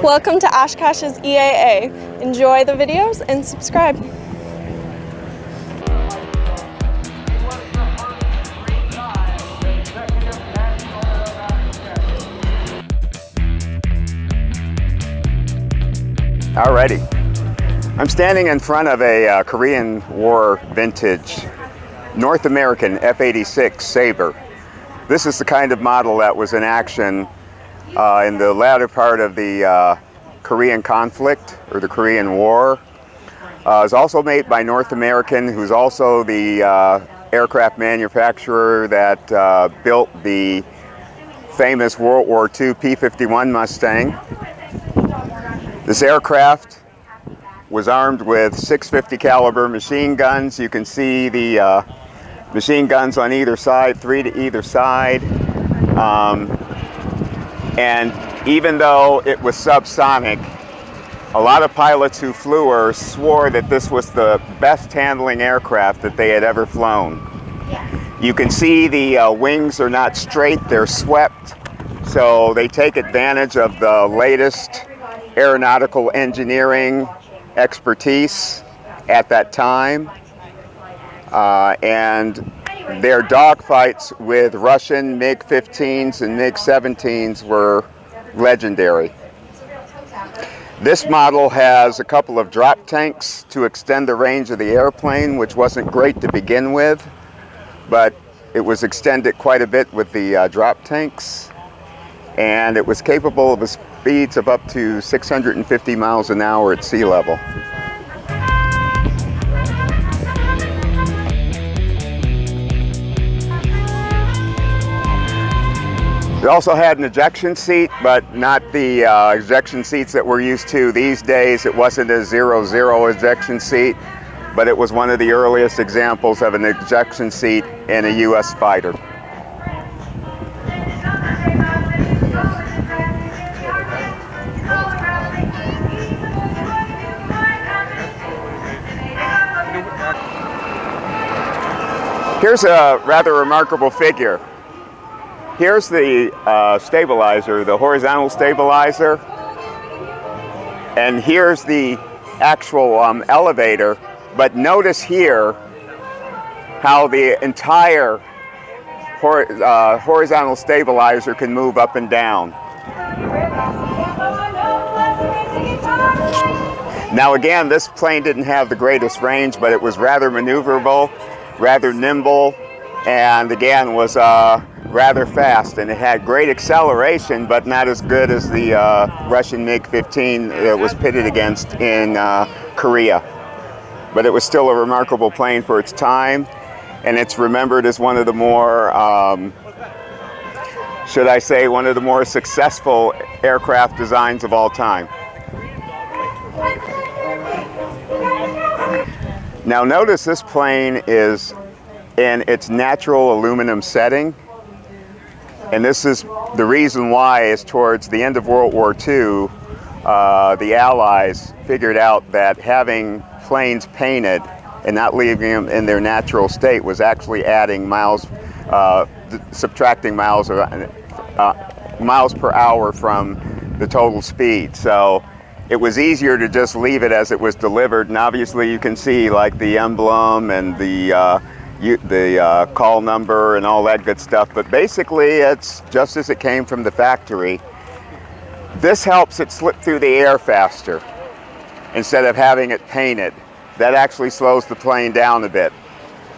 Welcome to Oshkosh's EAA. Enjoy the videos and subscribe. Alrighty, I'm standing in front of a Korean War vintage North American F86 Sabre. This is the kind of model that was in action in the latter part of the Korean conflict, or the Korean War. It's also made by North American, who's also the aircraft manufacturer that built the famous World War II P-51 Mustang. This aircraft was armed with 650 caliber machine guns. You can see the machine guns on either side, 3 to either side. And even though it was subsonic, a lot of pilots who flew her swore that this was the best handling aircraft that they had ever flown. You can see the wings are not straight, they're swept, so they take advantage of the latest aeronautical engineering expertise at that time. And their dogfights with Russian MiG-15s and MiG-17s were legendary. This model has a couple of drop tanks to extend the range of the airplane, which wasn't great to begin with, but it was extended quite a bit with the drop tanks, and it was capable of speeds of up to 650 miles an hour at sea level. It also had an ejection seat, but not the ejection seats that we're used to these days. It wasn't a 0-0 ejection seat, but it was one of the earliest examples of an ejection seat in a U.S. fighter. Here's a rather remarkable figure. Here's the stabilizer, the horizontal stabilizer, and here's the actual elevator. But notice here how the entire horizontal stabilizer can move up and down. Now again, this plane didn't have the greatest range, but it was rather maneuverable, rather nimble, and again was rather fast, and it had great acceleration, but not as good as the Russian MiG-15 that was pitted against in Korea. But it was still a remarkable plane for its time, and it's remembered as one of the more, should I say, one of the more successful aircraft designs of all time. Now notice this plane is in its natural aluminum setting. And this is the reason why, is towards the end of World War II, the Allies figured out that having planes painted and not leaving them in their natural state was actually adding miles, subtracting miles per hour from the total speed. So it was easier to just leave it as it was delivered. And obviously you can see like the emblem and the call number and all that good stuff, but basically it's just as it came from the factory. This helps it slip through the air faster instead of having it painted. That actually slows the plane down a bit.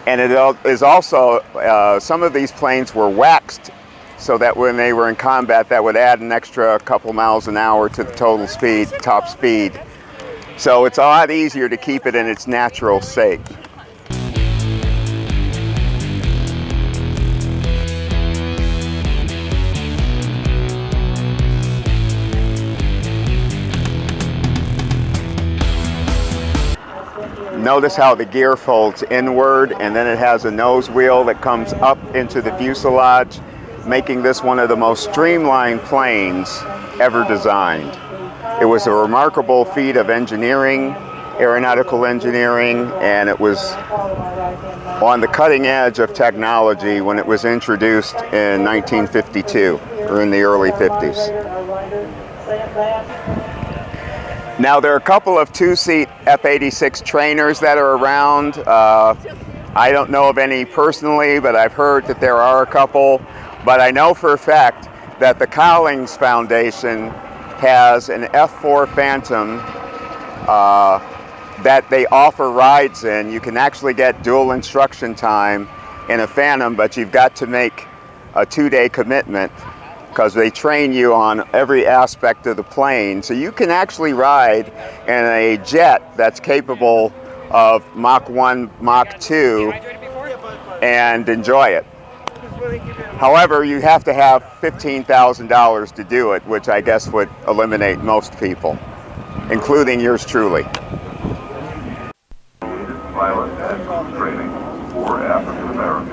And it is also, some of these planes were waxed so that when they were in combat, that would add an extra couple miles an hour to the total speed, top speed. So it's a lot easier to keep it in its natural state. Notice how the gear folds inward, and then it has a nose wheel that comes up into the fuselage, making this one of the most streamlined planes ever designed. It was a remarkable feat of engineering, aeronautical engineering, and it was on the cutting edge of technology when it was introduced in 1952, or in the early 50s. Now there are a couple of two-seat F86 trainers that are around. I don't know of any personally, but I've heard that there are a couple. But I know for a fact that the Cowlings Foundation has an F4 Phantom that they offer rides in. You can actually get dual instruction time in a Phantom, but you've got to make a 2-day commitment because they train you on every aspect of the plane. So you can actually ride in a jet that's capable of Mach 1, Mach 2 and enjoy it. However, you have to have $15,000 to do it, which I guess would eliminate most people, including yours truly.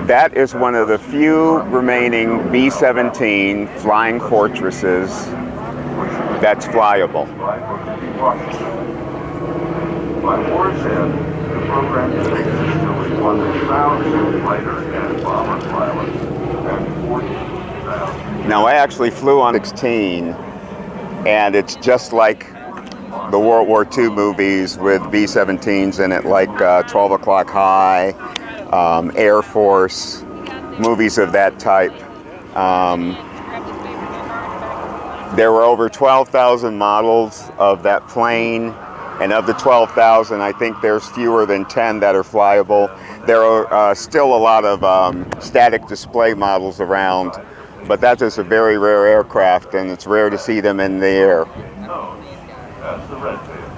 That is one of the few remaining B-17 Flying Fortresses that's flyable. Now I actually flew on 16, and it's just like the World War II movies with B-17s in it, like 12 O'Clock High, Air Force, movies of that type. There were over 12,000 models of that plane, and of the 12,000, I think there's fewer than 10 that are flyable. There are still a lot of static display models around, but that is a very rare aircraft, and it's rare to see them in the air. That's the red tape.